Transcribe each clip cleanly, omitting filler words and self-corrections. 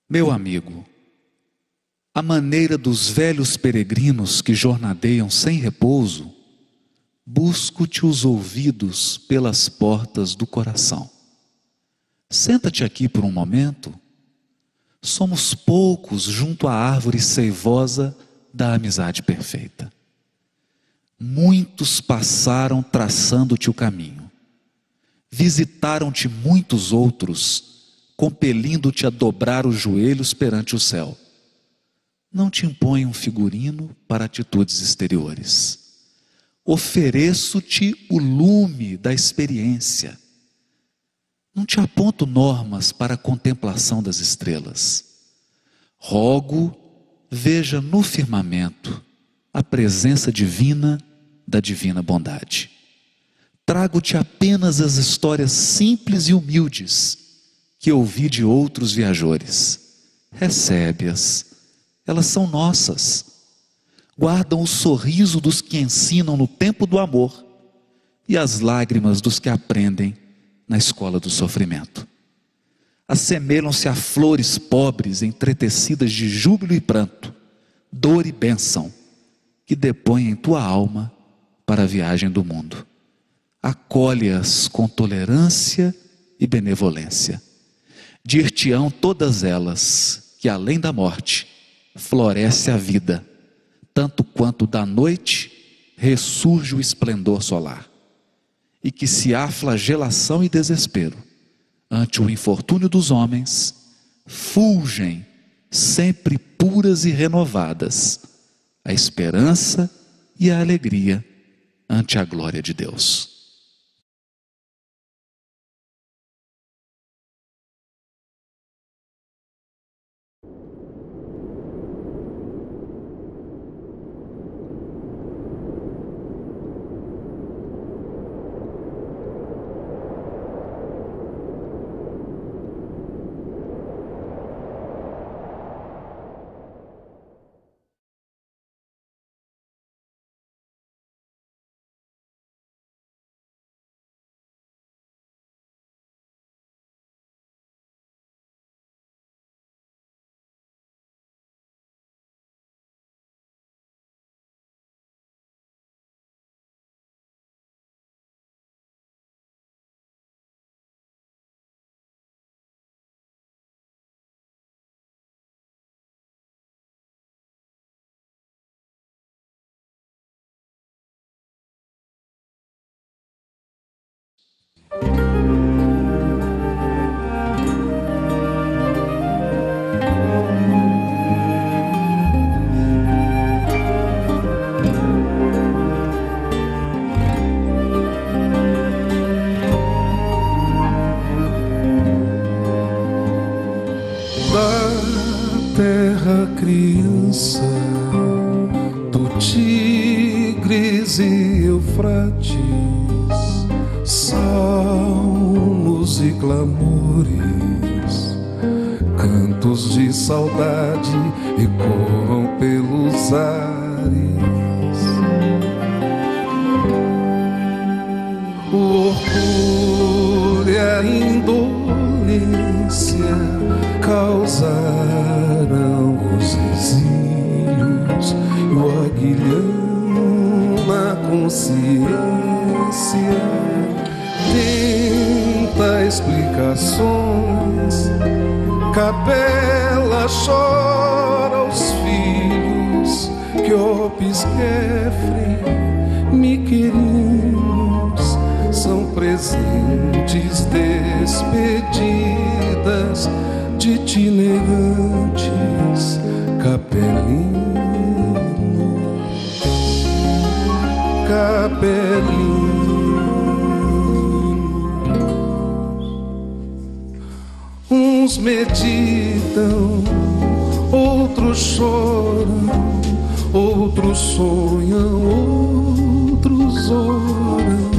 Meu amigo, à maneira dos velhos peregrinos que jornadeiam sem repouso, busco-te os ouvidos pelas portas do coração. Senta-te aqui por um momento. Somos poucos junto à árvore seivosa da amizade perfeita. Muitos passaram traçando-te o caminho. Visitaram-te muitos outros, compelindo-te a dobrar os joelhos perante o céu. Não te imponho um figurino para atitudes exteriores. Ofereço-te o lume da experiência. Não te aponto normas para a contemplação das estrelas. Rogo, veja no firmamento a presença divina da divina bondade. Trago-te apenas as histórias simples e humildes que ouvi de outros viajores. Recebe-as, elas são nossas. Guardam o sorriso dos que ensinam no tempo do amor e as lágrimas dos que aprendem na escola do sofrimento. Assemelham-se a flores pobres entretecidas de júbilo e pranto, dor e bênção, que depõem em tua alma para a viagem do mundo. Acolhe-as com tolerância e benevolência. Dir-te-ão todas elas que além da morte floresce a vida, tanto quanto da noite ressurge o esplendor solar, e que se há flagelação e desespero ante o infortúnio dos homens, fulgem sempre puras e renovadas a esperança e a alegria ante a glória de Deus. Criança do Tigres e Eufrates, salmos e clamores, cantos de saudade ecoam pelos ares. O orgulho e a indolência causaram os exílios e o aguilhão na consciência tenta explicações. Capela chora aos filhos que Opis-Kefren, Miquerinos, são presentes despedidas de itinerantes capelinos, uns meditam, outros choram, outros sonham, outros oram,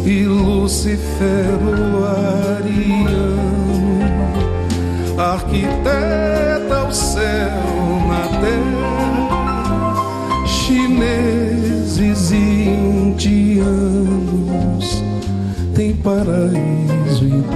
e Lucifero ariano arquiteta o céu na terra. Chineses e indianos têm paraíso interior.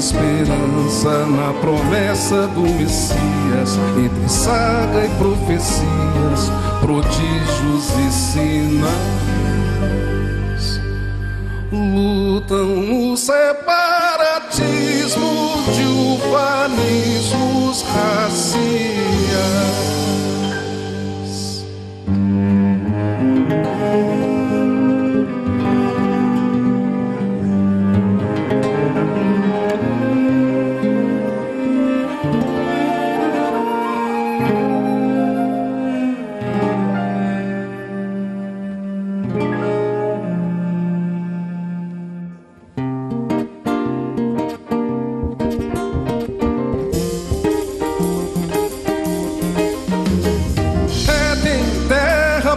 esperança na promessa do Messias, entre saga e profecias, prodígios e sinais. Lutam no separatismo de urbanismos raciais.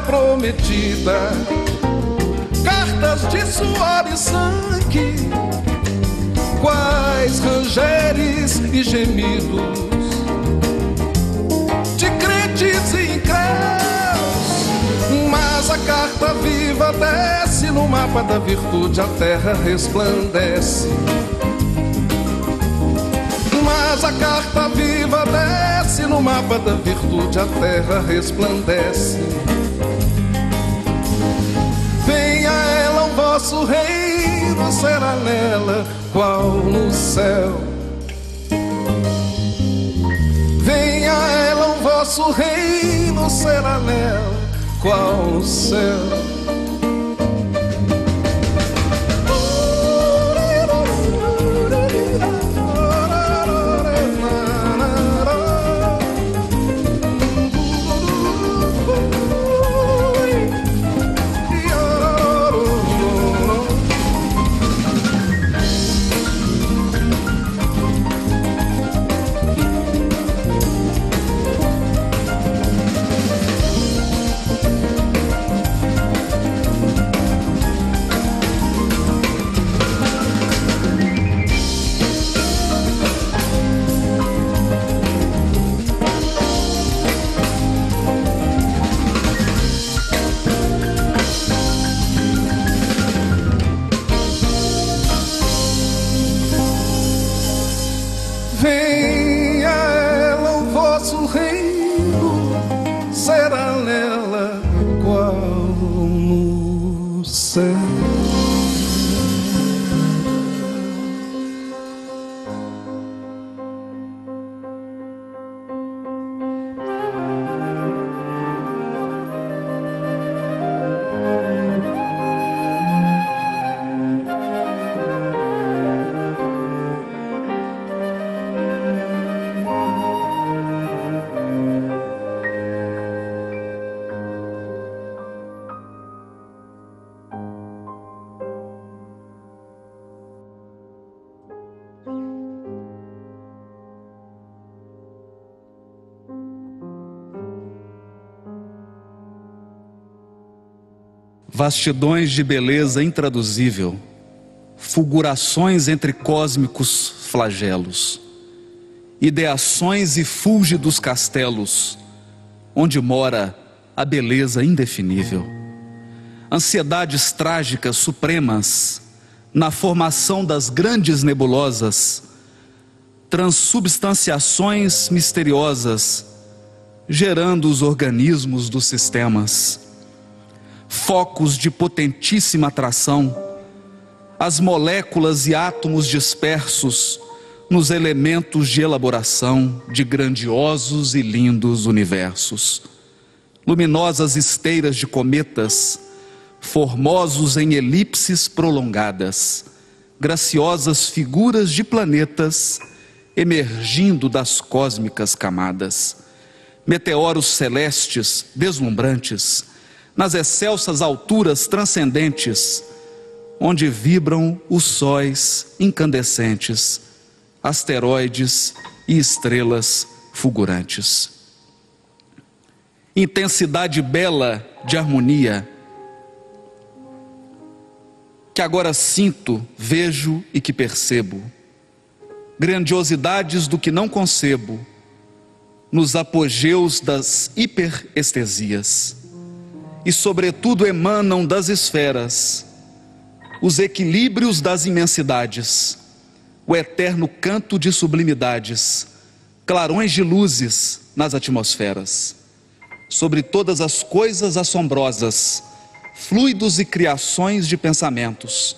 Prometida, cartas de suor e sangue, quais rangeres e gemidos de crentes e incréus. Mas a carta viva desce no mapa da virtude, a terra resplandece. Mas a carta viva desce no mapa da virtude, a terra resplandece. Venha ela, o vosso reino será nela qual no céu. Venha ela, o vosso reino será nela qual no céu. Venha ela, o vosso reino será nela qual no céu. Vastidões de beleza intraduzível, fulgurações entre cósmicos flagelos, ideações e fúlgidos castelos, onde mora a beleza indefinível. Ansiedades trágicas supremas, na formação das grandes nebulosas, transubstanciações misteriosas, gerando os organismos dos sistemas. Focos de potentíssima atração, as moléculas e átomos dispersos nos elementos de elaboração de grandiosos e lindos universos. Luminosas esteiras de cometas, formosos em elipses prolongadas, graciosas figuras de planetas emergindo das cósmicas camadas. Meteoros celestes deslumbrantes, nas excelsas alturas transcendentes, onde vibram os sóis incandescentes, asteroides e estrelas fulgurantes. Intensidade bela de harmonia, que agora sinto, vejo e que percebo. Grandiosidades do que não concebo, nos apogeus das hiperestesias. E sobretudo emanam das esferas os equilíbrios das imensidades, o eterno canto de sublimidades, clarões de luzes nas atmosferas. Sobre todas as coisas assombrosas, fluidos e criações de pensamentos,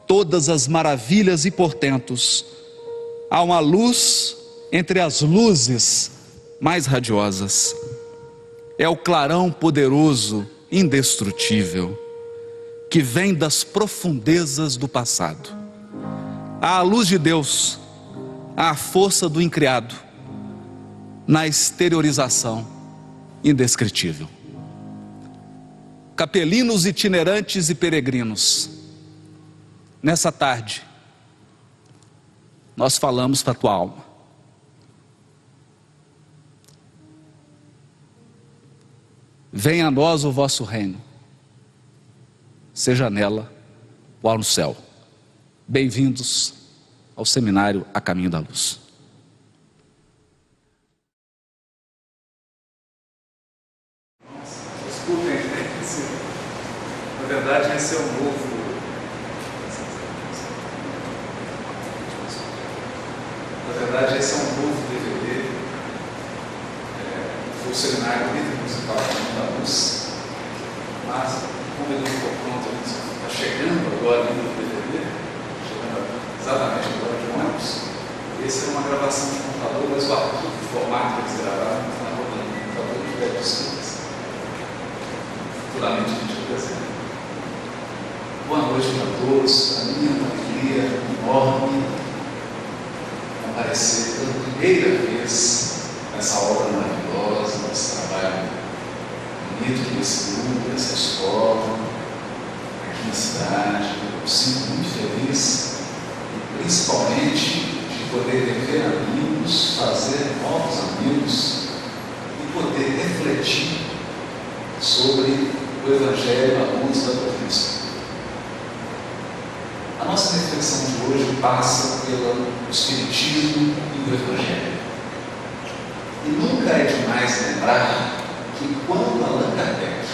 todas as maravilhas e portentos, há uma luz entre as luzes mais radiosas. É o clarão poderoso, indestrutível, que vem das profundezas do passado. Há a luz de Deus, há a força do incriado, na exteriorização indescritível. Capelinos itinerantes e peregrinos, nessa tarde, nós falamos para a tua alma. Venha a nós o vosso reino, seja nela qual no céu. Bem-vindos ao seminário A Caminho da Luz. Desculpem, na verdade esse é um novo. Na verdade esse é um novo DVD. Foi o seminário Líder Musical A Caminho da Luz. Mas, como ele não ficou pronto, ele está chegando agora no DVD, chegando exatamente agora de ônibus. Esse é uma gravação de computador, mas o arquivo, o formato que eles gravaram, está rodando no computador de web discos. Futuramente a gente apresenta. Boa noite a todos. Para mim é uma alegria enorme comparecer pela primeira vez nessa obra maravilhosa, nesse trabalho bonito desse grupo, dessa escola, aqui na cidade. Eu me sinto muito feliz e principalmente de poder rever amigos, fazer novos amigos e poder refletir sobre o Evangelho à luz da doutrina espírita. A nossa reflexão de hoje passa pelo Espiritismo e o Evangelho. E nunca é demais lembrar que quando Allan Kardec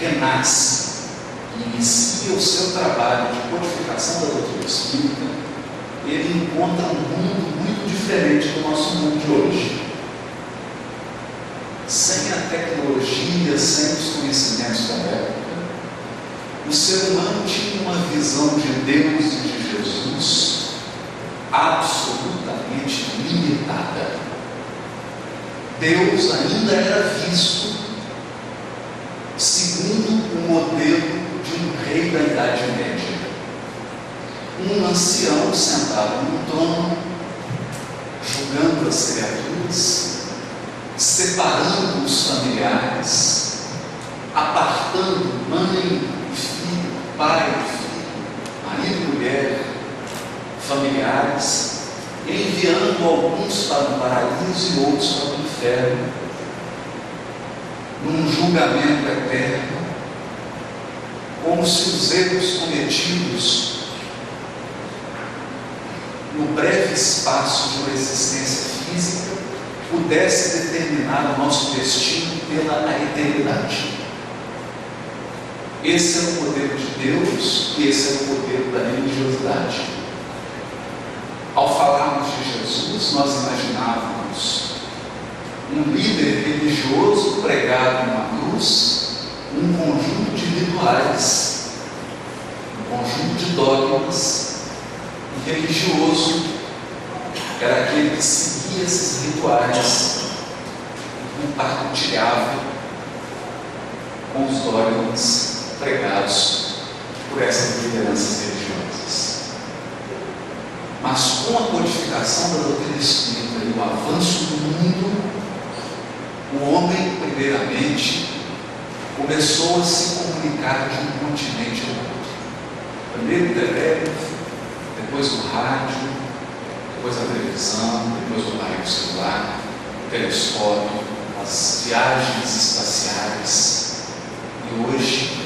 renasce e inicia o seu trabalho de codificação da doutrina espírita, ele encontra um mundo muito diferente do nosso mundo de hoje. Sem a tecnologia, sem os conhecimentos da época, o ser humano tinha uma visão de Deus e de Jesus absolutamente limitada. Deus ainda era visto segundo o modelo de um rei da Idade Média. Um ancião sentado num trono, julgando as criaturas, separando os familiares, apartando mãe e filho, pai e filho, marido e mulher, familiares, enviando alguns para o paraíso e outros para o inferno, num julgamento eterno, como se os erros cometidos no breve espaço de uma existência física pudesse determinar o nosso destino pela eternidade. Esse é o poder de Deus e esse é o poder da religiosidade. Ao falarmos de Jesus, nós imaginávamos um líder religioso pregado numa cruz, um conjunto de rituais, um conjunto de dogmas, e religioso era aquele que seguia esses rituais e compartilhava com os dogmas pregados por essas lideranças religiosas. Mas com a codificação da doutrina espírita e o avanço do mundo, o homem, primeiramente, começou a se comunicar de um continente ao outro. Primeiro o telégrafo, depois o rádio, depois a televisão, depois o aparelho celular, o telescópio, as viagens espaciais. E hoje,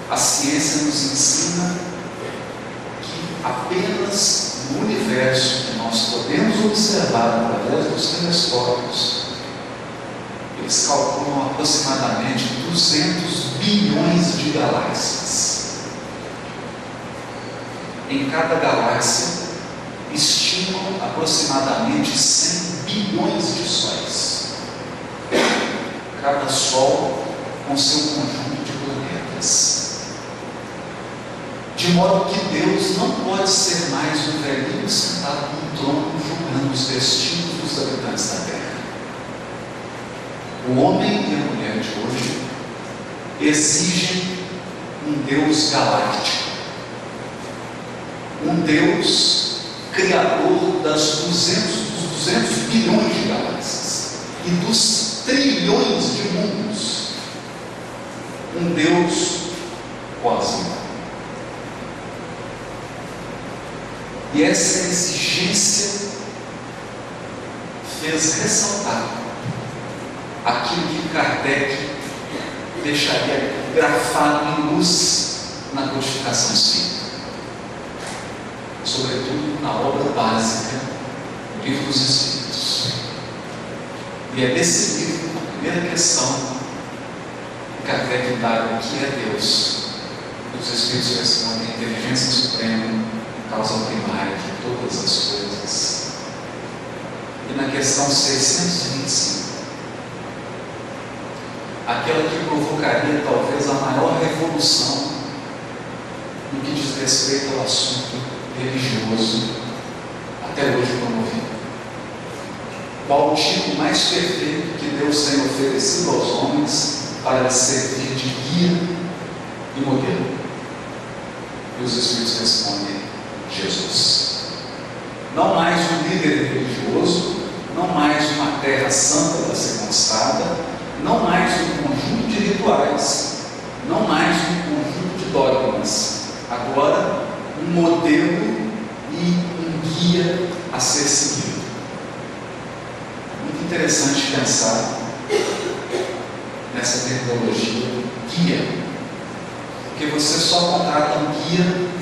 a ciência nos ensina que apenas no universo que nós podemos observar através dos telescópios, eles calculam aproximadamente 200 bilhões de galáxias. em cada galáxia estimam aproximadamente 100 bilhões de sóis. Cada sol com seu conjunto de planetas. De modo que Deus não pode ser mais um velhinho sentado num trono julgando os destinos dos habitantes da Terra. O homem e a mulher de hoje exigem um Deus galáctico, um Deus criador dos 200 bilhões de galáxias e dos trilhões de mundos, um Deus cósmico. E essa exigência fez ressaltar aquilo que Kardec deixaria grafado em luz na codificação espírita, sobretudo na obra básica, o Livro dos Espíritos. E é desse livro, a primeira questão, que Kardec dá o que é Deus. Os Espíritos respondem: a inteligência suprema, causa primária de todas as coisas. E na questão 625, aquela que provocaria talvez a maior revolução no que diz respeito ao assunto religioso até hoje promovido. Qual o tipo mais perfeito que Deus tem oferecido aos homens para servir de guia e modelo? E os Espíritos respondem: Jesus. Não mais um líder religioso, não mais uma terra santa para ser conquistada, não mais um conjunto de rituais, não mais um conjunto de dogmas. Agora, um modelo e um guia a ser seguido. Muito interessante pensar nessa terminologia guia, porque você só contrata um guia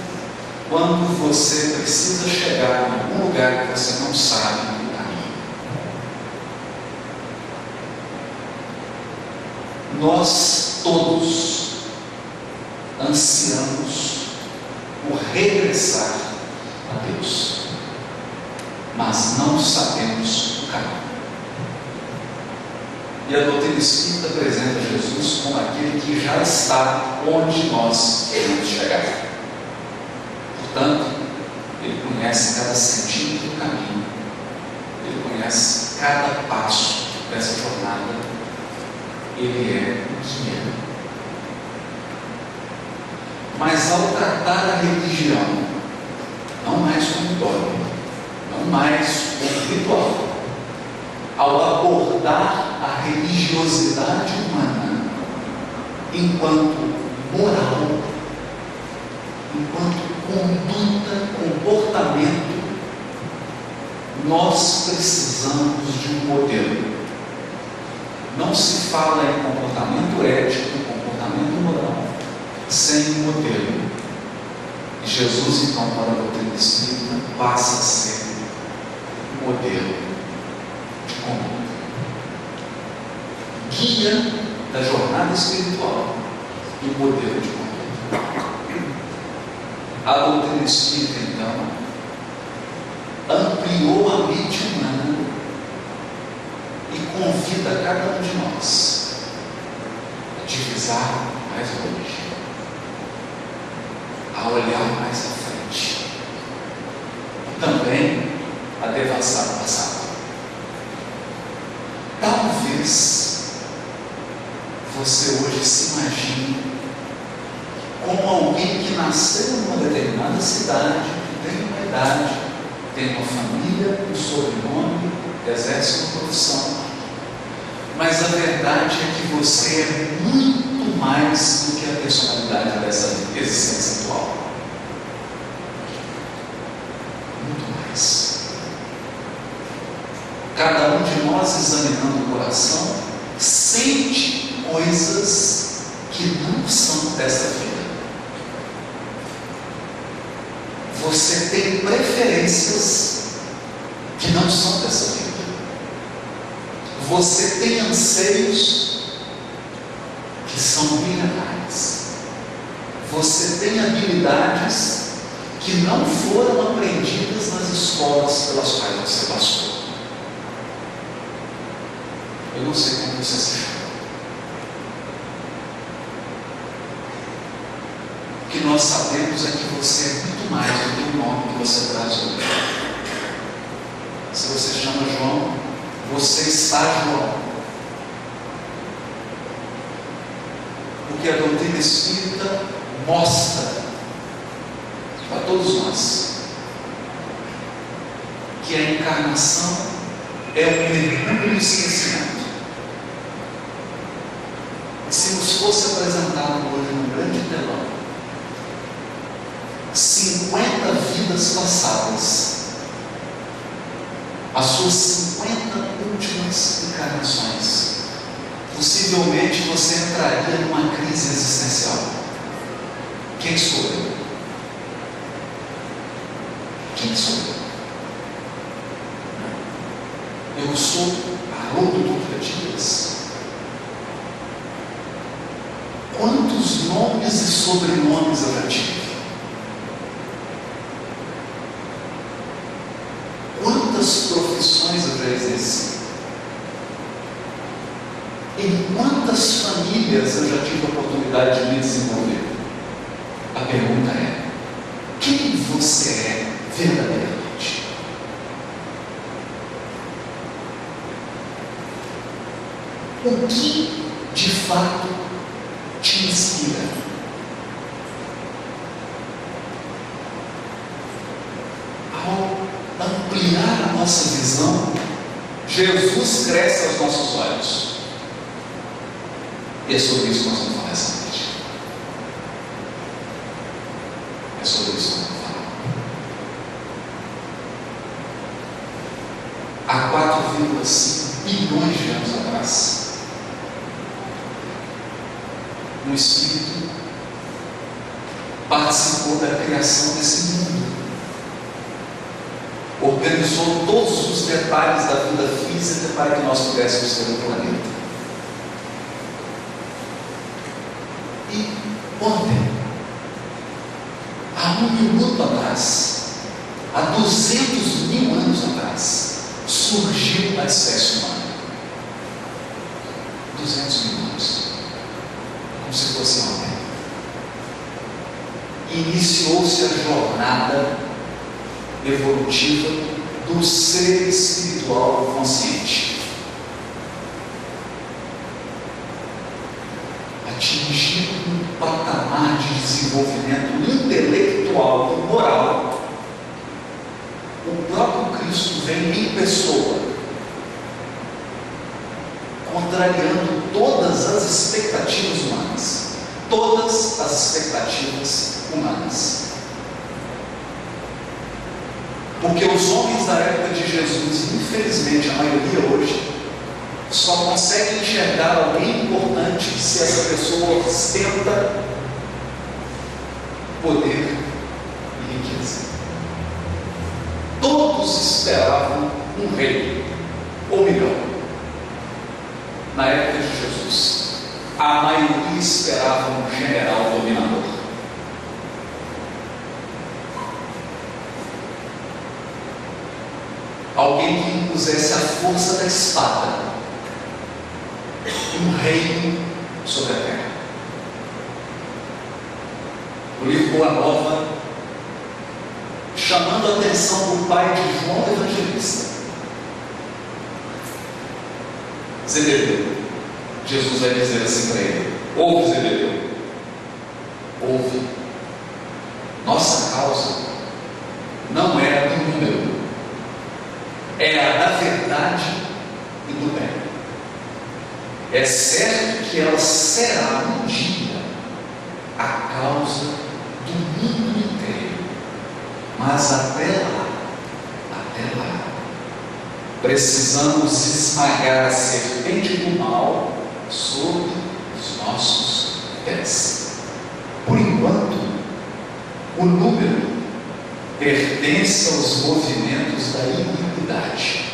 quando você precisa chegar em algum lugar que você não sabe o caminho. Nós todos ansiamos por regressar a Deus, mas não sabemos o caminho. E a doutrina espírita apresenta Jesus como aquele que já está onde nós queremos chegar. Portanto, ele conhece cada centímetro do caminho, ele conhece cada passo dessa jornada, ele é o guia. Mas ao tratar a religião, não mais como dogma, não mais como ritual, ao abordar a religiosidade humana enquanto moral, enquanto conduta, comportamento, nós precisamos de um modelo. Não se fala em comportamento ético, comportamento moral, sem um modelo. E Jesus, então, para a doutrina espírita, passa a ser um modelo de conduta, guia da jornada espiritual e modelo de conduta. A doutrina espírita, então, ampliou a mente humana e convida cada um de nós a divisar mais longe, a olhar mais à frente e também a devassar o passado. Talvez você hoje se imagine como alguém que nasceu numa determinada cidade, que tem uma idade, tem uma família, um sobrenome, exerce uma profissão. Mas a verdade é que você é muito mais do que a personalidade dessa existência atual. Muito mais. Cada um de nós, examinando o coração, sente coisas que não são dessa vida. Você tem preferências que não são dessa vida. Você tem anseios que são milenares. Você tem habilidades que não foram aprendidas nas escolas pelas quais você passou. Eu não sei como você se chama. O que nós sabemos é que você é muito mais do que o nome que você traz hoje. Se você chama João, você está João. Porque a doutrina espírita mostra para todos nós que a encarnação é um mergulho no esquecimento. E se nos fosse apresentado hoje num grande telão 50 vidas passadas, as suas 50 últimas encarnações, possivelmente você entraria numa crise existencial. Quem sou eu? Quem sou eu? Eu sou Haroldo Dutra Dias. Quantos nomes e sobrenomes eu já tive? Quantas profissões eu já exerci? Em quantas famílias eu já tive a oportunidade de me desenvolver? A pergunta é: quem você é verdadeiramente? O que de fato te inspira? Ao ampliar a nossa visão, Jesus cresce aos nossos olhos. E é sobre isso que nós vamos falar essa noite. É sobre isso que nós vamos falar. Há 4,5 bilhões de anos atrás, um Espírito participou da criação desse mundo, organizou todos os detalhes da vida física para que nós pudéssemos ter um planeta. E ontem, há 1 minuto atrás, há 200.000 anos atrás, surgiu a espécie humana. 200.000 anos, como se fosse ontem. Iniciou-se a jornada evolutiva do ser espiritual consciente, atingindo um patamar de desenvolvimento intelectual e moral. O próprio Cristo vem em pessoa, contrariando todas as expectativas humanas. Todas as expectativas humanas. Porque os homens da época de Jesus, infelizmente a maioria hoje, só conseguem enxergar alguém importante se essa pessoa ostenta poder e riqueza. Todos esperavam um rei ou melhor. Na época de Jesus, a maioria esperava um general dominador. Alguém que impusesse a força da espada, um reino sobre a terra. O livro Boa Nova, chamando a atenção do pai de João Evangelista, Zebedeu. Jesus vai dizer assim para ele: ouve, Zebedeu, ouve. Nossa causa não é a do número, é a da verdade e do bem. É certo que ela será um dia a causa do mundo inteiro, mas até lá, precisamos esmagar a serpente do mal sob os nossos pés. Por enquanto, o número pertence aos movimentos da iniquidade.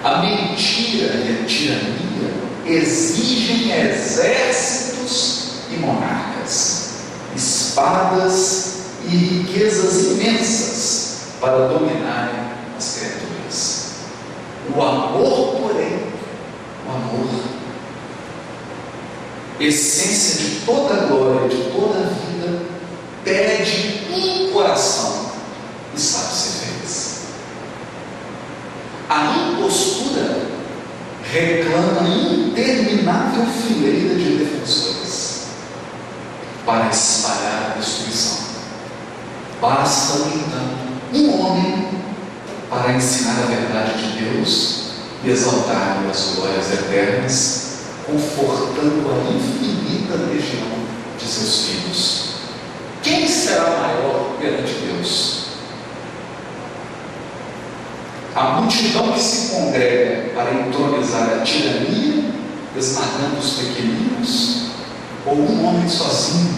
A mentira e a tirania exigem exércitos e monarcas, espadas e riquezas imensas para dominarem as criaturas. O amor, porém, o amor, essência de toda a glória, de toda a vida, pede um coração e sabe ser feliz. A impostura reclama interminável fileira de defensores para espalhar a destruição. Basta, no entanto, um homem para ensinar a verdade de Deus e exaltar as glórias eternas, confortando a infinita legião de seus filhos. Quem será maior perante Deus? A multidão que se congrega para entronizar a tirania, esmagando os pequeninos, ou um homem sozinho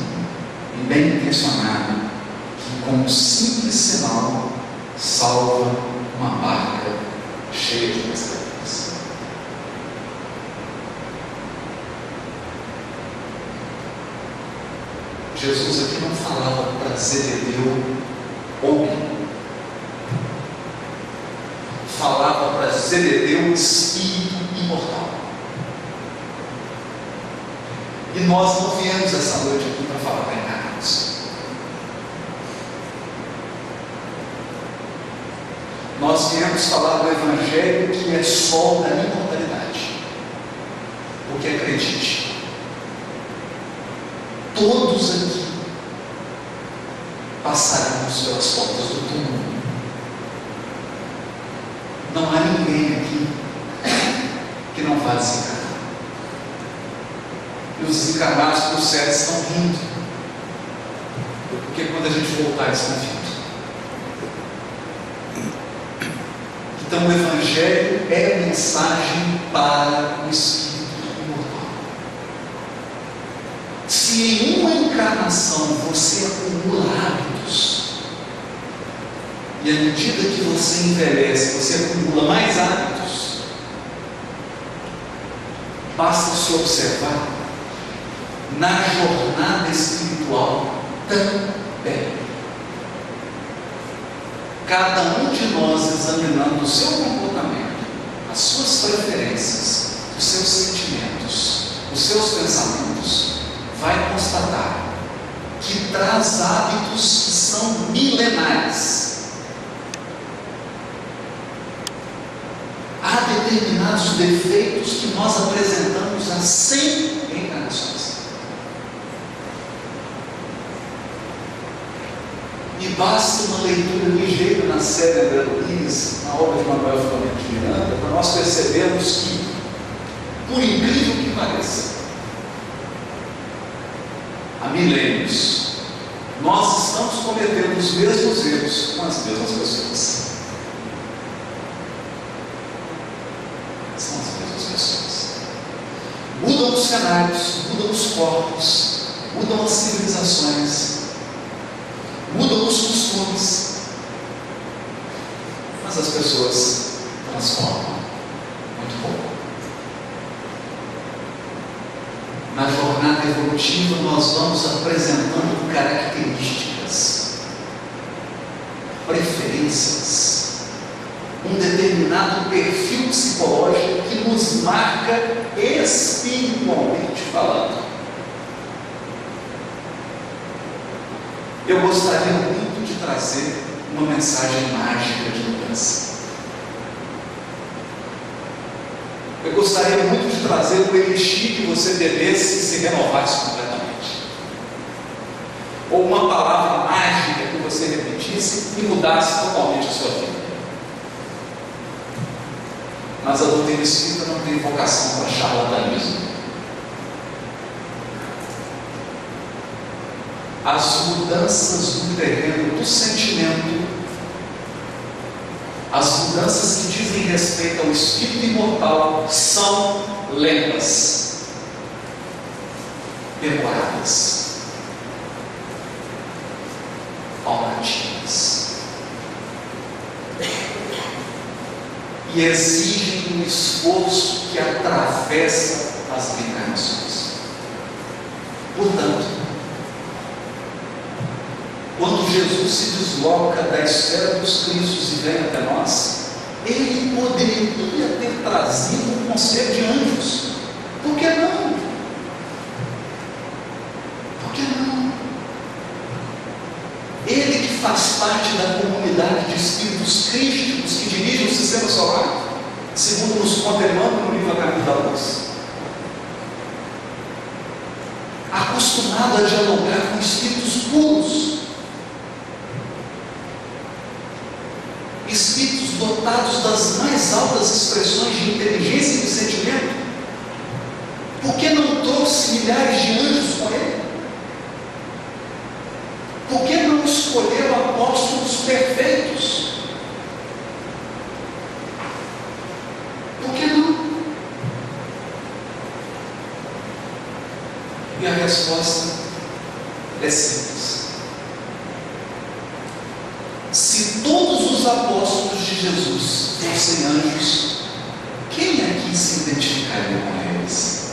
e bem intencionado, que com um simples sinal salva uma barca cheia de pescadores? Jesus aqui não falava para Zebedeu homem, falava para Zebedeu espírito imortal. E nós não viemos essa noite aqui para falar para encarnados. Nós viemos falar do Evangelho, que é sol da imortalidade. Porque acredite, todos aqui passaremos pelas portas do túmulo. Não há ninguém aqui que não vá desencarnar. E os desencarnados por certo estão rindo, porque quando a gente voltar eles estão vindo. Então o Evangelho é a mensagem para o espírito imortal. Se em uma encarnação você acumula hábitos, e à medida que você envelhece, você acumula mais hábitos, basta se observar na jornada espiritual também. Cada um de nós examinando o seu comportamento, as suas preferências, os seus sentimentos, os seus pensamentos, vai constatar que traz hábitos que são milenares. Há determinados defeitos que nós apresentamos há 100 encarnações. E basta uma leitura ligeira na série André Luiz, na obra de Manuel Filomeno de Miranda, para nós percebermos que, por incrível que pareça, há milênios, nós estamos cometendo os mesmos erros com as mesmas pessoas. São as mesmas pessoas. Mudam os cenários, mudam os corpos, mudam as civilizações, mudam os costumes, mas as pessoas transformam muito pouco. Na jornada evolutiva nós vamos apresentando características, preferências, um determinado perfil psicológico que nos marca espiritualmente falando. Eu gostaria muito de trazer uma mensagem mágica de mudança. Eu gostaria muito de trazer o elixir que você bebesse e se renovasse completamente. Ou uma palavra mágica que você repetisse e mudasse totalmente a sua vida. Mas a doutrina espírita não tem vocação para charlatanismo. As mudanças no terreno do sentimento, as mudanças que dizem respeito ao espírito imortal, são lentas, demoradas, paulatinas, e exigem um esforço que atravessa as reencarnações. Portanto, quando quando Jesus se desloca da esfera dos Cristos e vem até nós, ele poderia ter trazido um conselho de anjos. Por que não? Por que não? Ele que faz parte da comunidade de espíritos crísticos que dirigem o sistema solar, segundo nos conta Emmanuel no livro A Caminho da Luz, acostumado a dialogar com espíritos puros, espíritos dotados das mais altas expressões de inteligência e de sentimento, por que não trouxe milhares de anjos com ele? Por que não escolheu apóstolos perfeitos? Por que não? E a resposta é simples. Se todos os apóstolos de Jesus fossem anjos, quem aqui se identificaria com eles?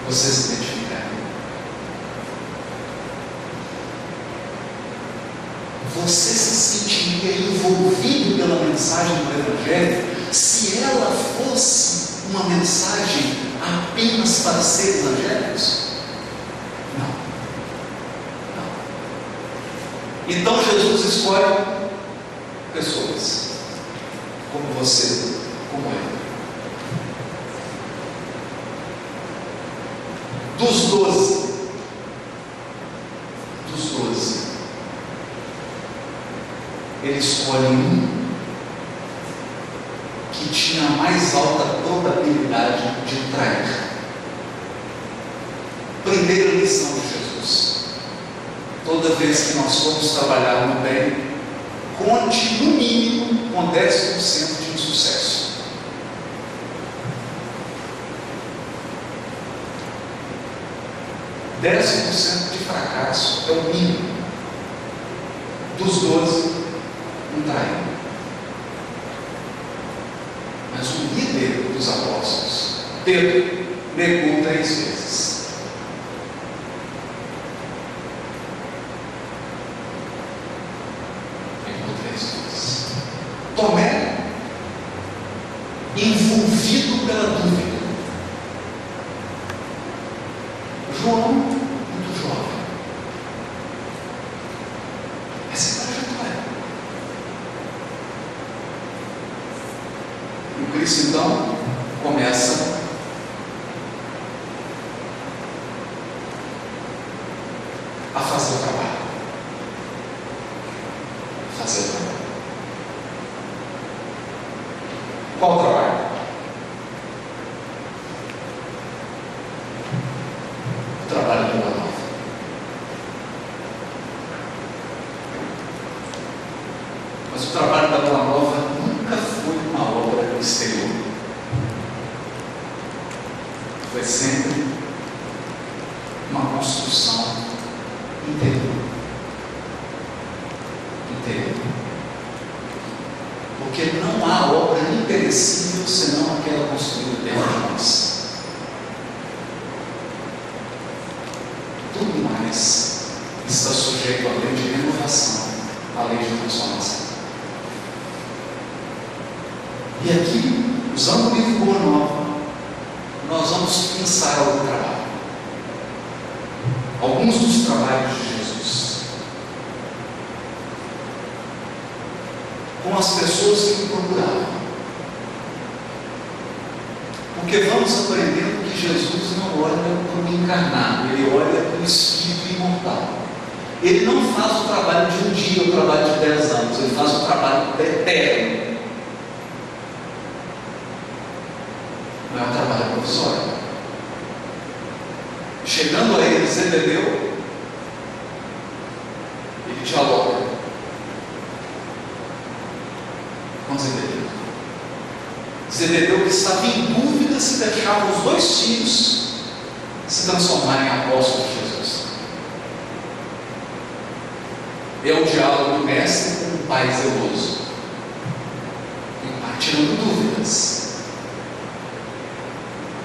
Você se identificaria? Você se sentiria envolvido pela mensagem do Evangelho se ela fosse uma mensagem apenas para seres angélicos? Não. Então Jesus escolhe pessoas como você, como eu. Dos 12, ele escolhe um que tinha a mais alta probabilidade de trair. Primeira lição de Jesus: toda vez que nós formos trabalhar no bem, conte no mínimo com 10% de insucesso. – 10% de fracasso é o mínimo. Dos 12, um traiu. Mas o líder dos apóstolos, Pedro, negou 3 vezes. Negou 3 vezes. Tomé, envolvido pela dúvida. João, muito jovem. Essa é a trajetória. E o Cristo então começa a fazer o trabalho. Qual trabalho? O trabalho do Boa Nova. Mas o trabalho da Boa Nova nunca foi uma obra exterior. Foi sempre uma construção interior. Porque não há obra imperecível senão aquela construída dentro de nós. Tudo mais está sujeito à lei de renovação, à lei de transformação. E aqui, usando o livro Boa Nova, nós vamos pensar algum trabalho. Alguns dos trabalhos de Jesus. Com as pessoas que o procuravam. Porque vamos aprendendo que Jesus não olha para o encarnado, ele olha para o espírito imortal. Ele não faz o trabalho de um dia, o trabalho de 10 anos, ele faz o trabalho eterno. Não é um trabalho provisório. Chegando a ele, Zebedeu, ele dialoga com Zebedeu. Zebedeu que estava em dúvida se deixava os 2 filhos se transformarem em apóstolos de Jesus. É o diálogo do mestre com o pai zeloso, tirando dúvidas.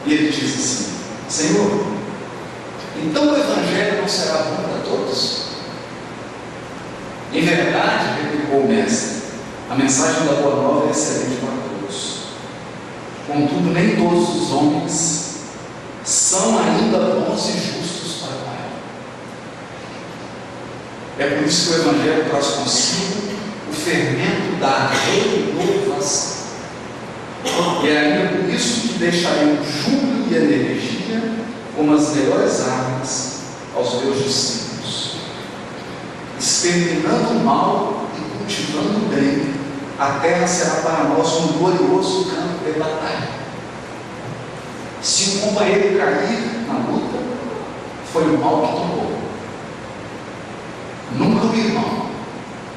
E ele diz assim: Senhor, então o Evangelho não será bom para todos? mensagem da Boa Nova é excelente para todos. Contudo, nem todos os homens são ainda bons e justos para o Pai. É por isso que o Evangelho traz consigo o fermento da renovação. E é ainda por isso que deixarei o júbilo e a energia como as melhores armas aos meus discípulos, exterminando o mal e cultivando o bem. A terra será para nós um glorioso campo de batalha. Se um companheiro cair na luta, foi o mal que tomou, nunca o irmão,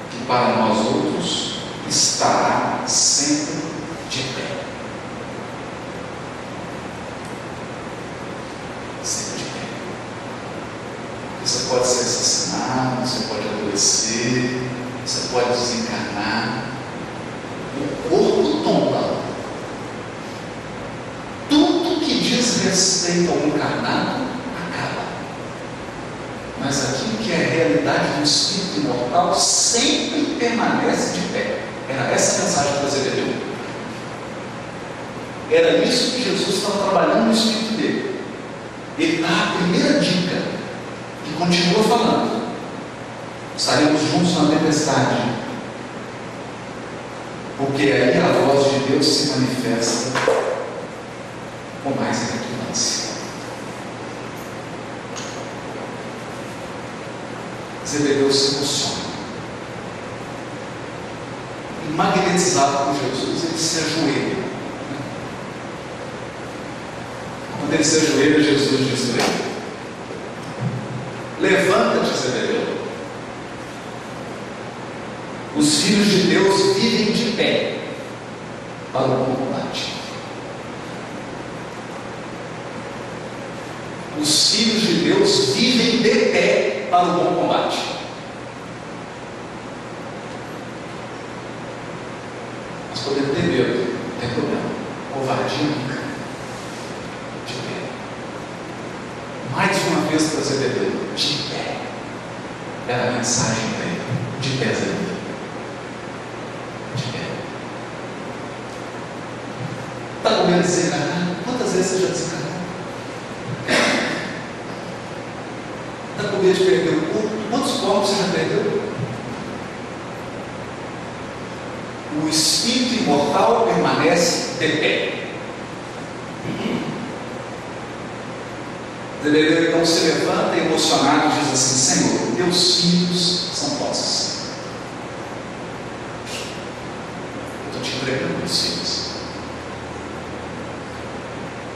que para nós outros estará sempre de pé. Sempre de pé. Você pode ser assassinado, você pode adoecer, você pode desencarnar, o corpo tomba. Tudo que diz respeito ao encarnado acaba, mas aquilo que é a realidade do espírito imortal sempre permanece de pé. Era essa a mensagem que você deu. Era isso que Jesus estava trabalhando no espírito dele. Ele dá a primeira dica, que continua falando: estaremos juntos na tempestade, porque aí a voz de Deus se manifesta com mais reclância. Zebedeu se emociona. E magnetizado por Jesus, ele se ajoelha. Quando ele se ajoelha, Jesus diz para ele: levanta-te, Zebedeu. Os filhos de Deus vivem de pé para o bom combate. Os filhos de Deus vivem de pé para o bom combate. Nós podemos ter medo, não tem problema. Covardia nunca. De pé. Mais uma vez para Zebedeu, de pé. Era a mensagem para ele. De pé, Zebedeu. De pé. Está com medo de desencarnar? Quantas vezes você já desencarnou? Está com medo de perder o corpo? Quantos corpos você já perdeu? O espírito imortal permanece de pé. Zebedeu então se levanta emocionado e diz assim: Senhor, teus filhos são vossos. Eu estou te entregando meus filhos.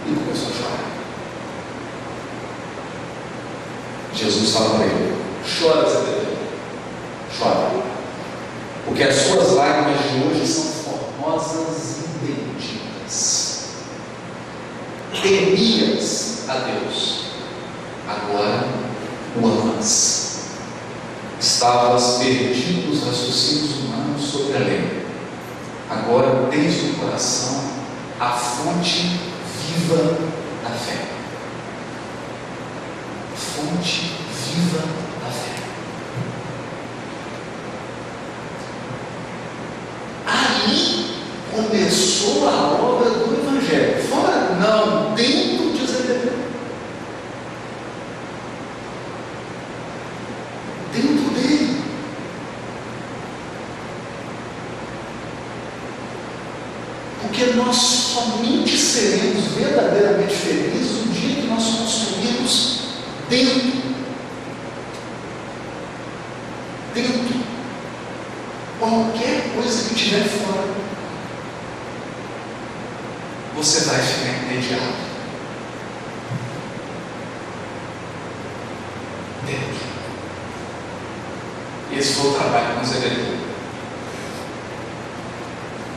E começou a chorar. Jesus fala para ele: chora, Zebedeu, chora, porque as suas lágrimas de hoje são formosas e benditas. Temias a Deus, agora o amas. Estavas perdido nos raciocínios humanos sobre a lei, agora tens no coração a fonte viva da fé. Fonte viva da fé. Ali começou a obra do Evangelho. Fora não, dentro de Zebedeu. Dentro dele. Porque nós somente seremos verdadeiramente felizes no dia que nós construirmos dentro. Qualquer coisa que tiver fora, você vai ficar entediado. Dentro. Esse foi o trabalho com Zebedeu.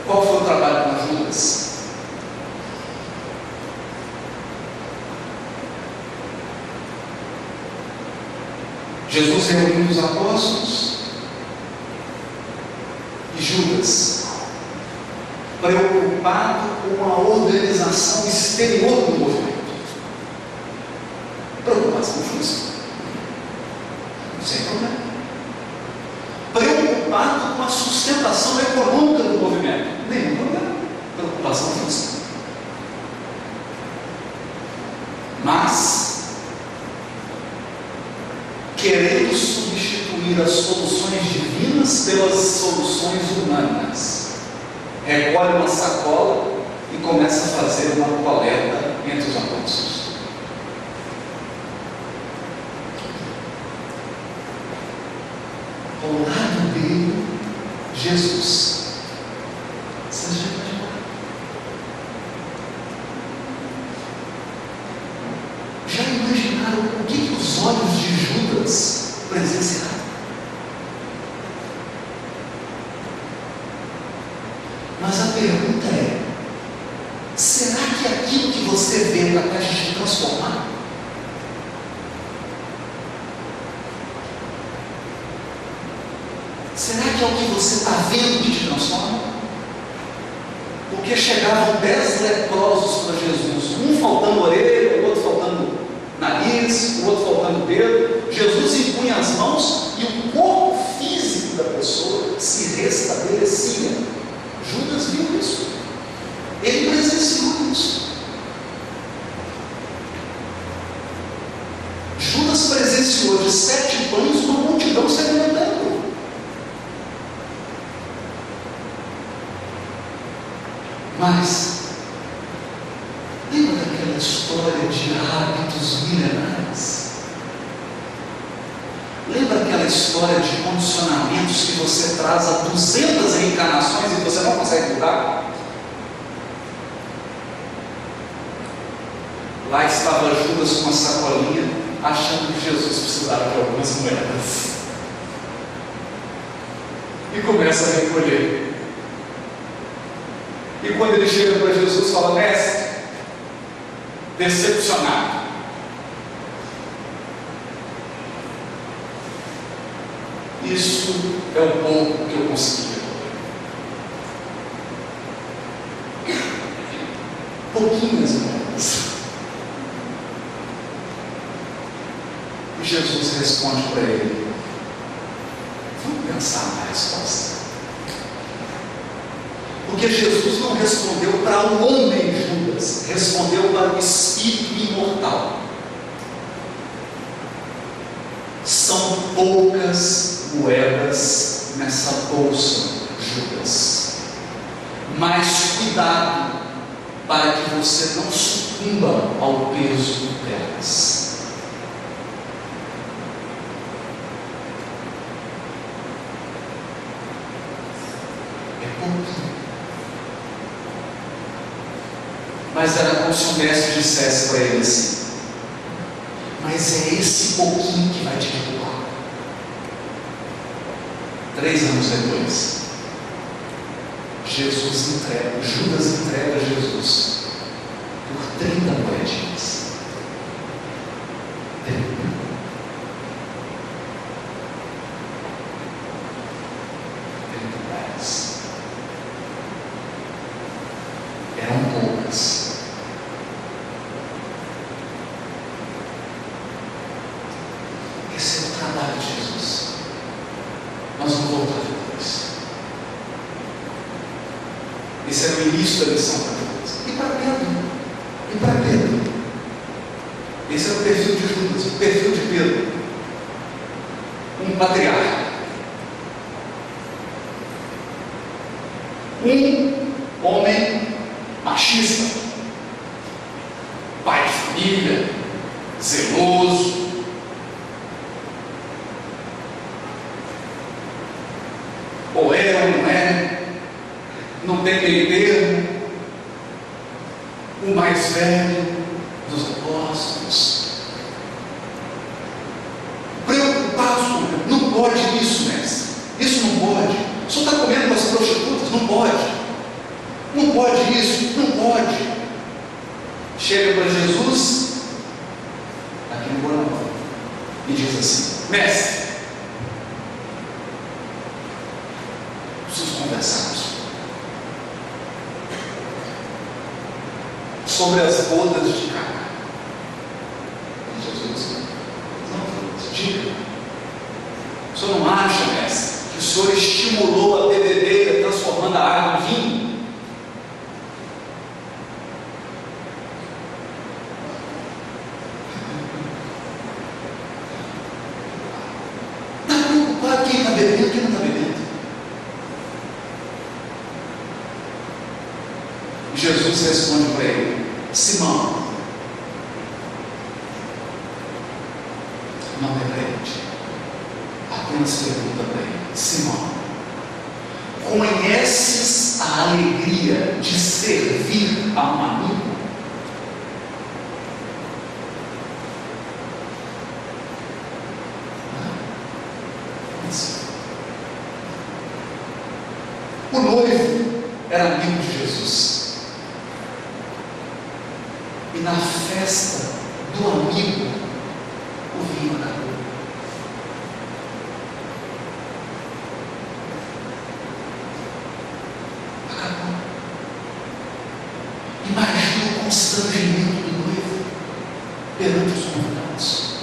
Qual foi o trabalho com Judas? Jesus reuniu os apóstolos e Judas, preocupado com a organização exterior do movimento. Preocupação justa, sem problema. Preocupado com a sustentação sustentação econômica do movimento. Nenhum problema. Preocupação financeira. Mas, querendo substituir as soluções divinas pelas soluções humanas, recolhe uma sacola e começa a fazer uma coleta entre os apóstolos. Ao lado dele, Jesus. Vocês já imaginaram? Já imaginaram o que os olhos de Judas presenciaram? Mas a pergunta é: será que aquilo que você vê é capaz de te transformar? Será que é o que você está vendo que te transforma? Porque chegavam 10 leprosos para Jesus, um faltando orelha, o outro faltando nariz, o outro faltando dedo. Jesus impunha as mãos e o corpo físico da pessoa se restabelecia. Judas viu isso. Ele presenciou isso. Judas presenciou de 7 pães uma multidão se alimentando. Mas, lembra daquela história de hábitos milenares? Lembra aquela história de condicionamentos que você traz há 200 reencarnações e você não consegue mudar? Lá estava Judas com uma sacolinha, achando que Jesus precisava de algumas moedas. E começa a recolher. E quando ele chega para Jesus, fala: mestre, decepcionado. Isso é o pouco que eu consegui. Pouquinhas moedas. E Jesus responde para ele: vamos pensar na resposta. Porque Jesus não respondeu para o homem Judas, respondeu para o espírito imortal. São poucas moedas nessa bolsa, Judas. Mas cuidado para que você não sucumba ao peso delas. É pouquinho. Mas era como se o mestre dissesse para ele assim: mas é esse pouquinho que vai te derrubar. 3 anos depois, Judas entrega Jesus por 30 moedinhas. 30 reais. Eram poucas. Esse é o trabalho de Jesus. Nós vamos voltar depois. Esse era o início da lição para Judas. E para Pedro? E para Pedro? Esse era o perfil de Judas, o perfil de Pedro. Um patriarca. Um homem machista. Pai de família, zeloso. Ou é ou não é, não tem meio termo. O mais velho dos apóstolos, preocupado, não pode isso, mestre, isso não pode. O senhor está comendo com as prostitutas? Não pode. Não pode isso, não pode. Chega para Jesus, aqui no coração, e diz assim: mestre, preciso conversar sobre as bodas de Caná. E Jesus, não, diga. O senhor não acha, mestre, que o senhor estimulou a bebedeira da água em vinho. Está preocupado quem está bebendo e quem não está bebendo. E Jesus responde para ele: Simão, não repreende, apenas pergunta para ele: Simão, conheces a alegria de servir a um amigo? O noivo era amigo de Jesus, e na festa do amigo o vinho acabou. Imagina o constrangimento do noivo perante os convidados,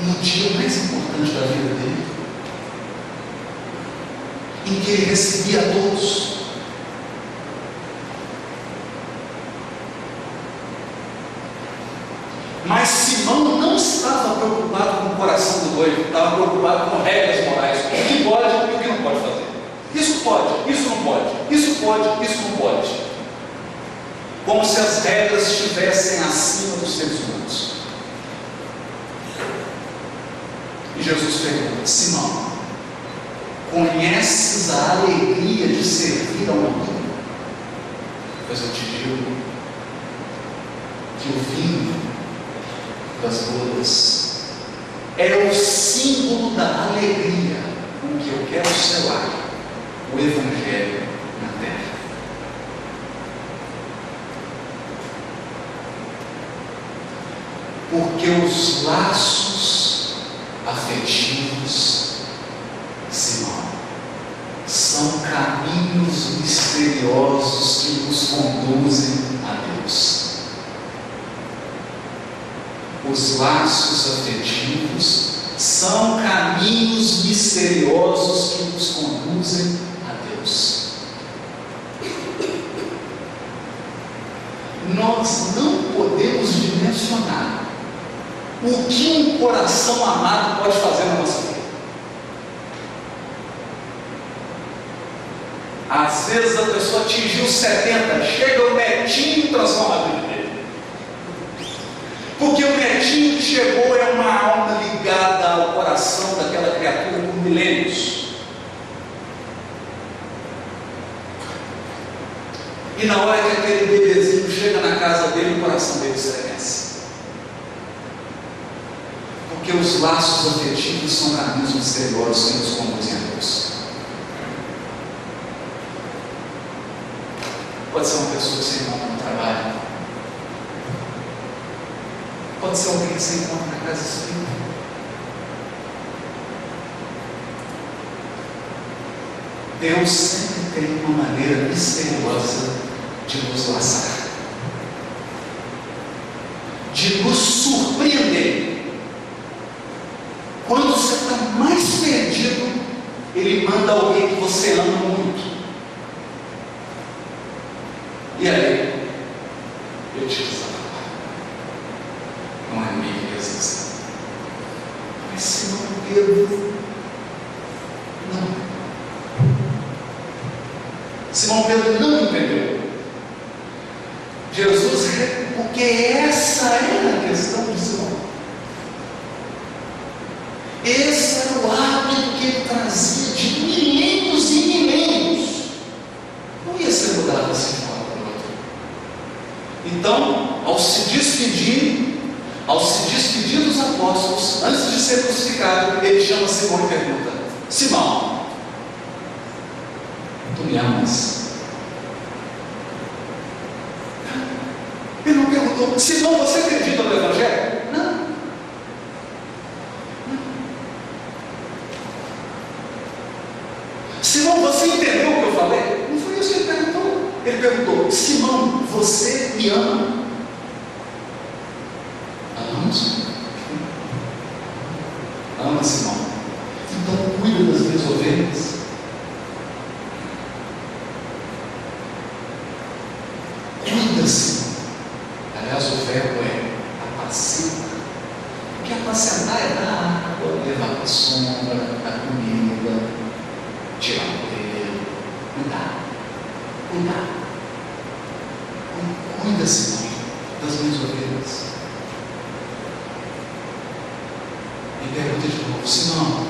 no dia mais importante da vida dele, em que ele recebia a todos. Mas Simão não estava preocupado com o coração do noivo, estava preocupado com regras morais, o que pode e o que não pode fazer. Isso pode, isso não pode, isso pode, isso não pode. Como se as regras estivessem acima dos seres humanos. E Jesus pergunta: Simão, conheces a alegria de servir a um amigo? Pois eu te digo que o vinho das bodas é o símbolo da alegria com que eu quero selar o Evangelho na terra. Porque os laços afetivos, Simão, são caminhos misteriosos que nos conduzem a Deus. Os laços afetivos são caminhos misteriosos que nos conduzem a Deus. Nós não podemos dimensionar o que um coração amado pode fazer na nossa vida. Às vezes a pessoa atingiu 70, chega o netinho e transforma a vida dele. Porque o netinho que chegou é uma alma ligada ao coração daquela criatura por milênios. E na hora que aquele bebezinho chega na casa dele, o coração dele estremece. Porque os laços afetivos são caminhos misteriosos que nos conduzem a Deus. Pode ser uma pessoa que você encontra no trabalho. Pode ser alguém que você encontra na casa espírita. Deus sempre tem uma maneira misteriosa de nos laçar, de nos surpreender. Quando você está mais perdido, Ele manda alguém que você ama muito. E aí, eu te desafio. Não é minha que existe. Mas Simão Pedro, não. Simão Pedro não entendeu. Jesus, porque essa era a questão de Simão. Esse era o hábito que ele trazia de milênios e milênios. Não ia ser mudado assim de uma para outra. Então, ao se despedir dos apóstolos, antes de ser crucificado, ele chama Simão e pergunta: Simão, tu me amas? Ele não perguntou: Simão, você acredita no Evangelho? Não. Simão, você entendeu o que eu falei? Não foi isso que ele perguntou. Ele perguntou: Simão, você me ama? Amamos? Ama, Simão. Então cuida das minhas ovelhas. cuida-se. Aliás, o verbo é apacenta. Porque apacentar é dar água, levar para a sombra, dar comida, tirar o pelo, cuidar. Cuida, Senhor, das minhas ovelhas. E pergunta de novo: Simão,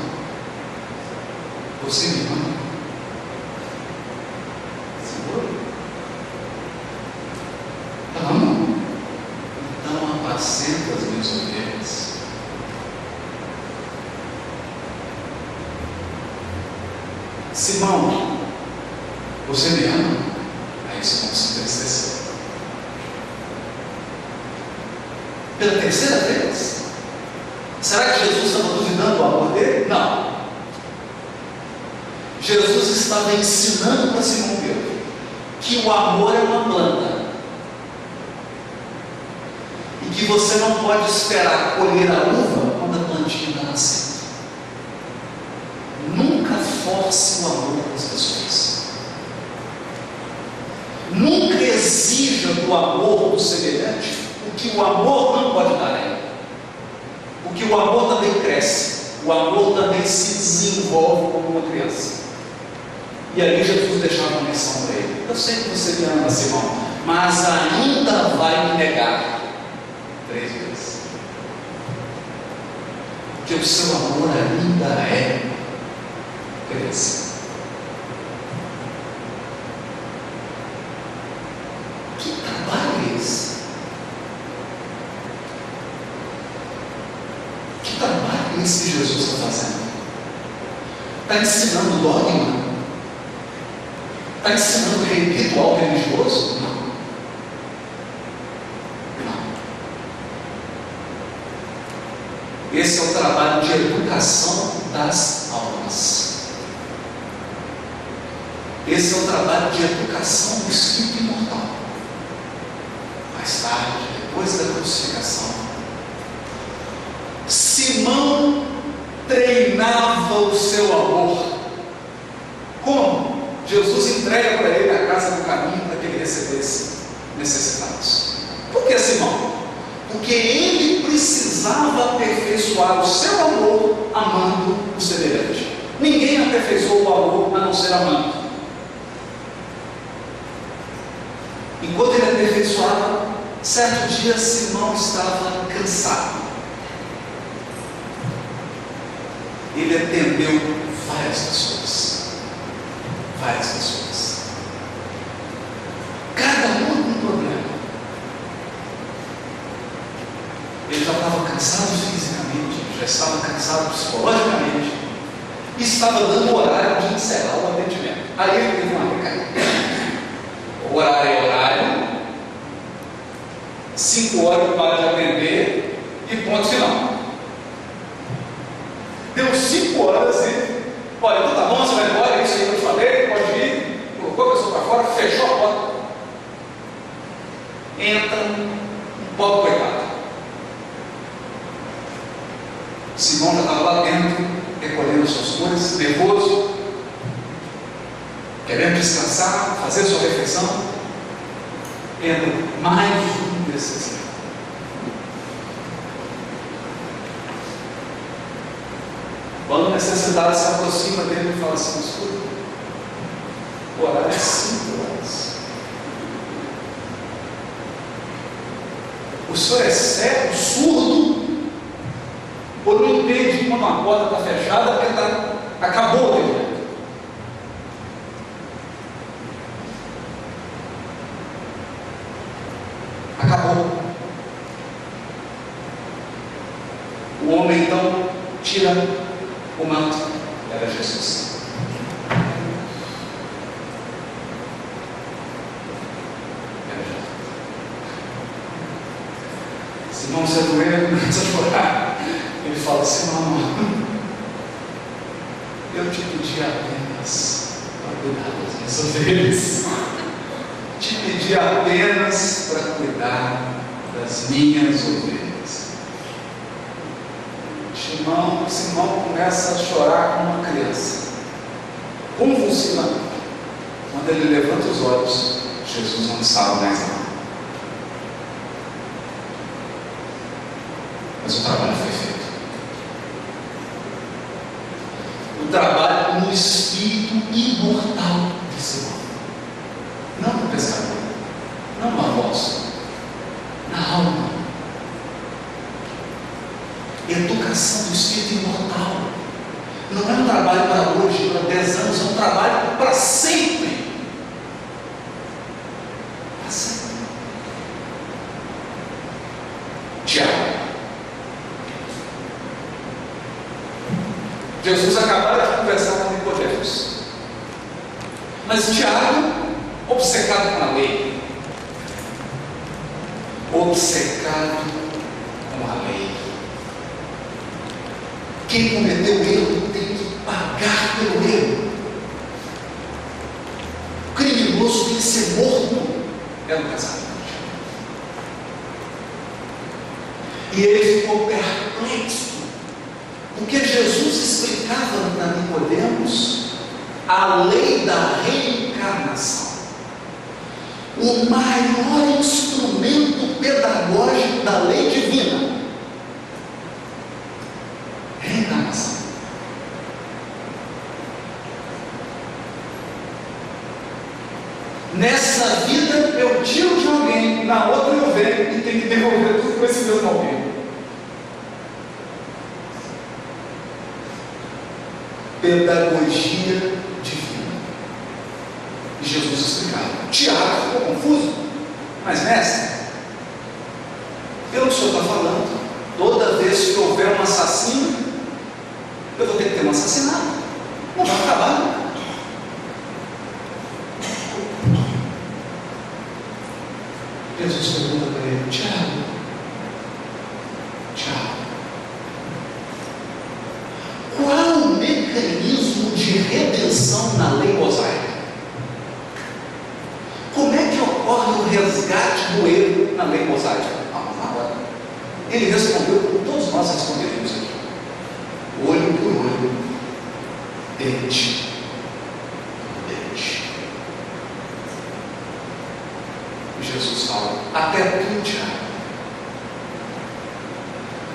você me ama? Senhor? Amo? Então apacenta as minhas ovelhas. Simão, você me ama? Aí Simão se entristeceu. Pela terceira vez? Será que Jesus estava duvidando do amor dele? Não. Jesus estava ensinando para Simão Pedro que o amor é uma planta e que você não pode esperar colher a uva quando a plantinha está nascendo. Nunca force o amor das pessoas. Nunca exija do amor do semelhante o que o amor não pode dar a ela. Porque o amor também cresce, o amor também se desenvolve como uma criança. E aí Jesus deixava uma lição para ele: eu sei que você me ama, Simão, mas ainda vai me negar 3 vezes. Porque o seu amor ainda é criança. Que trabalho é esse? Que trabalho é esse que Jesus está fazendo? Está ensinando dogma? Está ensinando ritual religioso? Não. Esse é o trabalho de educação das almas. Esse é o trabalho de educação do espírito imortal. Mais tarde, depois da crucificação, Simão treinava o seu amor. Como? Jesus entrega para ele a casa do caminho para que ele recebesse necessitados. Por que, Simão? Porque ele precisava aperfeiçoar o seu amor amando o semelhante. Ninguém aperfeiçoou o amor a não ser amando. Enquanto ele aperfeiçoava, certo dia Simão estava cansado. Ele atendeu várias pessoas. Cada uma com um problema. Ele já estava cansado fisicamente, já estava cansado psicologicamente, e estava dando o horário de encerrar o atendimento. Aí ele teve uma recaída. O horário é horário, 5 horas ele para de atender e ponto final. Deu 5 horas e olha, então tá bom, você vai embora, é isso aí que eu te falei, pode ir, colocou a pessoa para fora, fechou a porta. Entra um pobre coitado. Simão já estava lá dentro, recolhendo suas coisas, nervoso, querendo descansar, fazer sua refeição. Entra mais um desses. Quando a necessidade se aproxima dele e fala assim: escuta, o horário é 5 horas. O senhor é cego, surdo, ou não entende quando uma porta está fechada porque acabou o atendimento? Acabou. O homem então tira o manto. Era Jesus. Simão se ajoelha e começa a chorar. Ele fala: Simão, eu te pedi apenas para cuidar das minhas ovelhas. Te pedi apenas para cuidar das minhas ovelhas. Simão começa a chorar como uma criança, convulsivamente. Quando ele levanta os olhos, Jesus não estava mais lá. Mas o trabalho foi feito. O trabalho no espírito imortal desse homem. Não no pescador, não no apóstolo, na alma. Educação do espírito imortal. Não é um trabalho para hoje, para 10 anos, é um trabalho para sempre. Para sempre. Tiago. Jesus acabara de conversar com Nicodemos. Mas Tiago, obcecado com a lei, obcecado com a lei. Quem cometeu o erro tem que pagar pelo erro. O criminoso tem que ser morto. É no casamento. E ele ficou perplexo, porque Jesus explicava para Nicodemos a lei da reencarnação, o maior instrumento pedagógico da lei divina. Reencarnação. Nessa vida eu tiro de alguém, na outra eu venho e tenho que devolver tudo para esse mesmo alguém. Pedagogia divina. E Jesus explicava. Tiago ficou confuso. Mas mestre, pelo que o senhor está falando, toda vez que houver um assassino, eu vou ter que ter um assassinato. Não vai acabar, não. Jesus pergunta para ele: Tiago, qual o mecanismo de redenção na lei mosaica? Como é que ocorre o resgate do erro na lei mosaica? Agora, ele respondeu como todos nós responderíamos aqui: olho por olho, dente por dente. E Jesus fala: até tu, Tiago,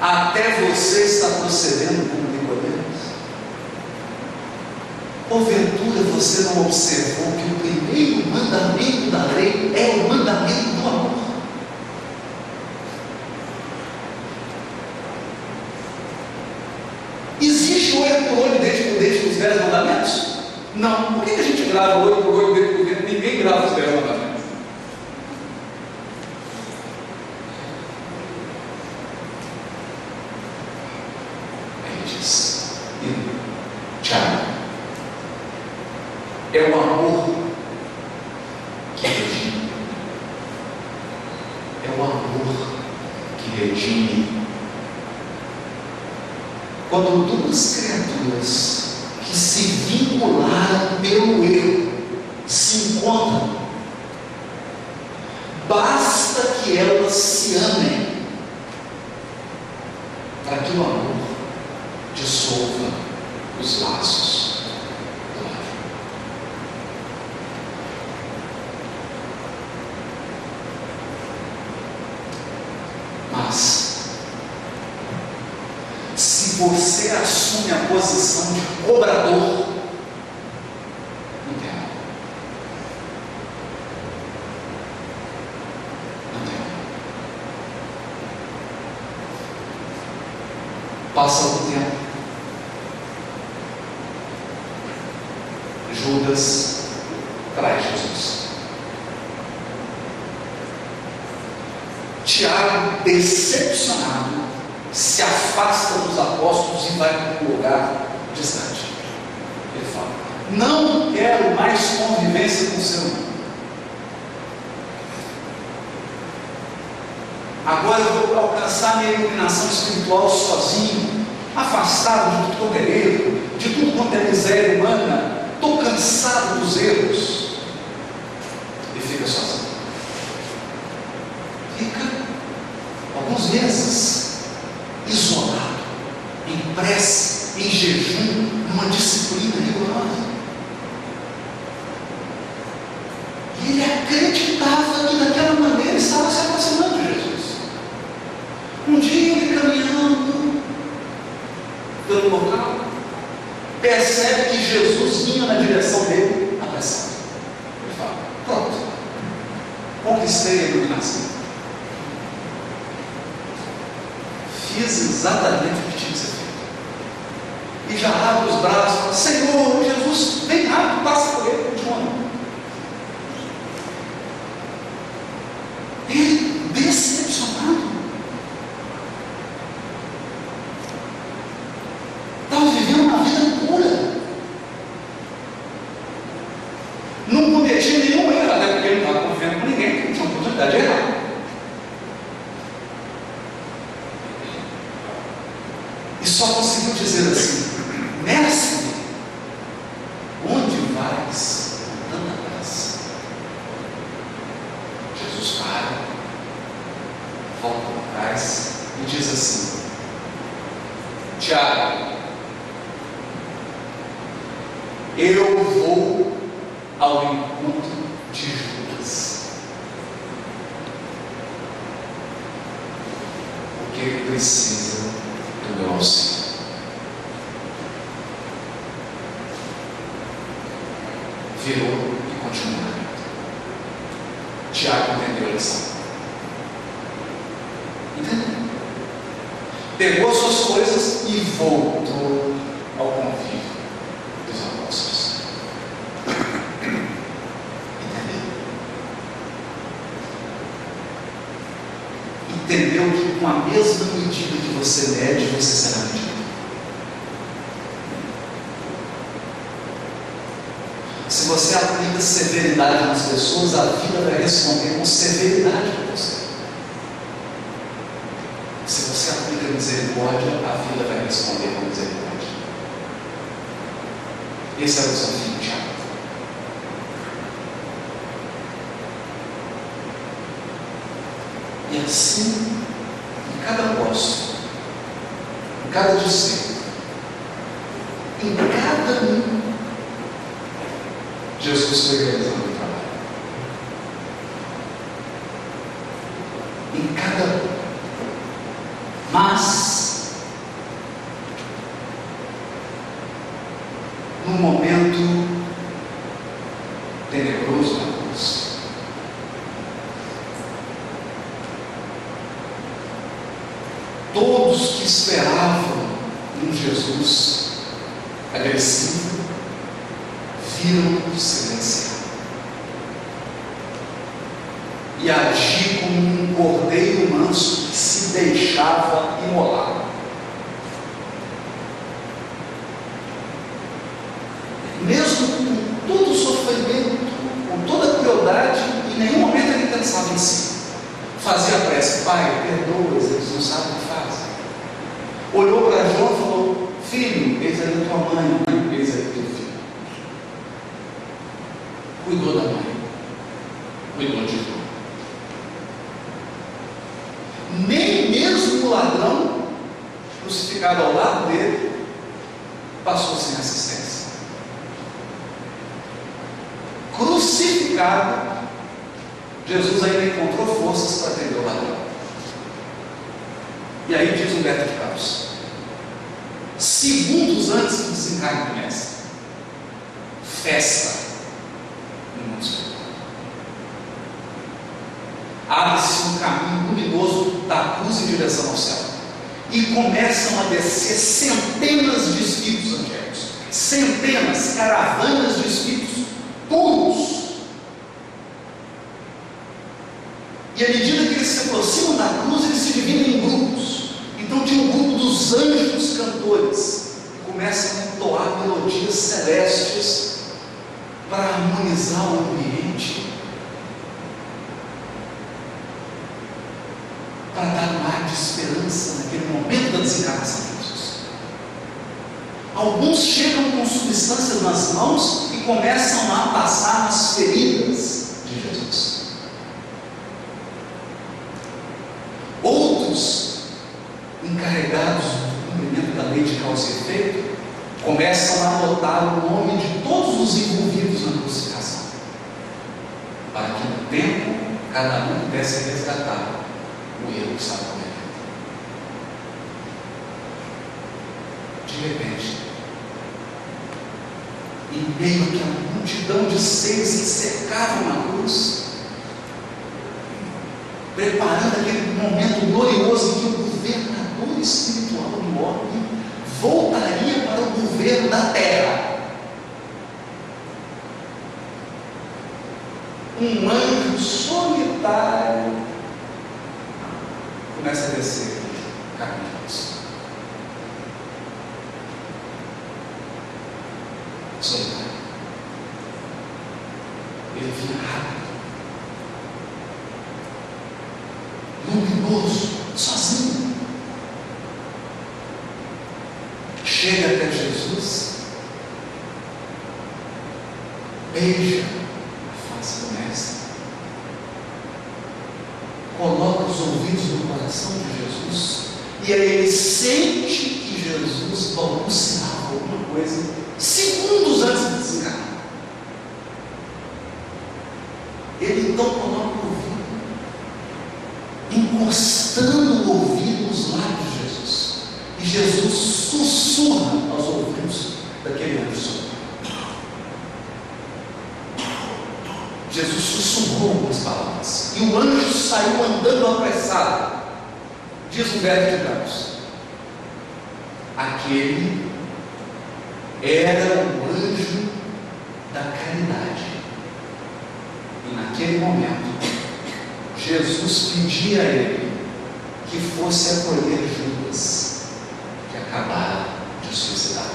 até você está procedendo como Nicodemos. Porventura você não observou que o primeiro mandamento da lei é o mandamento do amor? Existe olho por olho, dente por dente nos 10 mandamentos? Não. Por que a gente grava olho por olho, dente por dente? Ninguém grava os 10 mandamentos. Tiago, é o amor que redime. É o amor que redime. Quando duas criaturas que se vincularam pelo erro se encontram, basta que elas se amem para que o amor dissolva os laços do ódio. Mas, se você assume a posição de cobrador, não tem amor. Não tem amor. Passa algum tempo, Judas traz Jesus. Tiago, decepcionado, se afasta dos apóstolos e vai para um lugar distante. Ele fala: não quero mais convivência com o ser humano. Agora eu vou alcançar minha iluminação espiritual sozinho, afastado de tudo quanto é erro, de tudo quanto é miséria humana. Estou cansado dos erros. E fica sozinho. Fica alguns meses isolado, em prece, em jejum, numa disciplina rigorosa. E ele acreditava que daquela maneira estava se aproximando de Jesus. Um dia ele caminhando percebe que Jesus vinha na direção dele apressado. Ele fala: pronto, conquistei a iluminação. Fiz exatamente o que tinha que ser feito. E já abre os braços e fala: Senhor, Jesus, vem rápido, passa por ele, continua. Ele decepcionado. Estava vivendo uma vida pura. Não cometia nenhum erro, até porque ele não estava convivendo com ninguém, porque não tinha oportunidade de errar. E só conseguiu dizer assim: Mestre, onde vais com tanta graça? Jesus para, volta para trás e diz assim: Tiago, eu vou ao encontro de Judas, porque ele precisa do meu auxílio. Virou e continuou. Tiago entendeu a lição. Entendeu? Pegou suas coisas e voltou ao convívio dos apóstolos. Entendeu que com a mesma medida que você mede, você será medido. Se você aplica severidade nas pessoas, a vida vai responder com severidade para você. Se você aplica misericórdia, a vida vai responder com misericórdia. Esse é o desafio de Tiago. E assim, em cada apóstolo, em cada discípulo, em cada um, Jesus foi realizando o trabalho. Em cada um. Mas, num momento tenebroso na cruz, todos que esperavam um Jesus agressivo viram silenciar e agir como um cordeiro manso que se deixava imolar. Mesmo com todo o sofrimento, com toda a crueldade, em nenhum momento ele pensava em si. Fazia a prece: Pai, perdoa-os, eles não sabem o que fazem. Olhou para João e falou: Filho, eis aí tua mãe, eis aí teu filho. Cuidou da mãe, cuidou de João. Nem mesmo o ladrão crucificado ao lado dele passou sem assistência. Crucificado, Jesus ainda encontrou forças para atender o ladrão. E aí diz Humberto de Campos, segundos antes que o desencarne comece: festa no mundo espiritual. Abre-se um caminho luminoso da cruz em direção ao céu. E começam a descer centenas de espíritos angélicos. Centenas, caravanas de espíritos puros. E à medida que eles se aproximam da cruz, eles se dividem em grupos. Então tinha um grupo dos anjos cantores, que começam a entoar melodias celestes para harmonizar o ambiente, para dar um ar de esperança naquele momento da desencarnação de Jesus. Alguns chegam com substâncias nas mãos e começam a passar nas feridas de Jesus. Outros, encarregados do cumprimento da lei de causa e efeito, começam a anotar o nome de todos os envolvidos na crucificação, para que no tempo cada um pudesse resgatar o erro que estava cometendo. De repente, em meio àquela multidão de seres que cercavam a cruz, preparando aquele momento glorioso em que o governador espiritual do homem voltaria para o governo da terra. Um anjo solitário começa a descer caminhos. Solitário. Ele vinha rápido, luminoso, sozinho. Chega até Jesus, beija a face do Mestre, coloca os ouvidos no coração de Jesus, e aí ele sente que Jesus balbuciava alguma coisa segundos antes de desencarnar. Ele então coloca o ouvido, encostando o ouvido nos lábios de Jesus, e Jesus sussurra aos ouvidos daquele anjo. Jesus sussurrou algumas palavras, e o anjo saiu andando apressado. Diz o verbo de Deus: aquele era o anjo da caridade. E naquele momento, Jesus pedia a ele que fosse acolher Judas, que acabara de suicidar.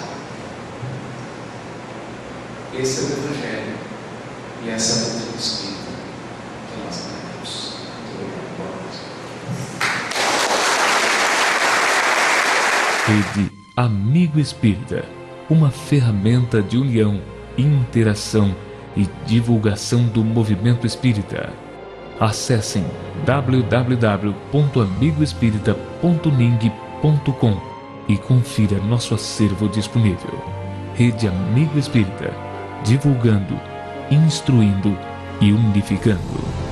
Esse é o Evangelho, e essa é a doutrina espírita que nós aprendemos. Rede Amigo Espírita, uma ferramenta de união, interação e divulgação do movimento espírita. Acessem www.amigoespírita.ning.com e confira nosso acervo disponível. Rede Amigo Espírita, divulgando, instruindo e unificando.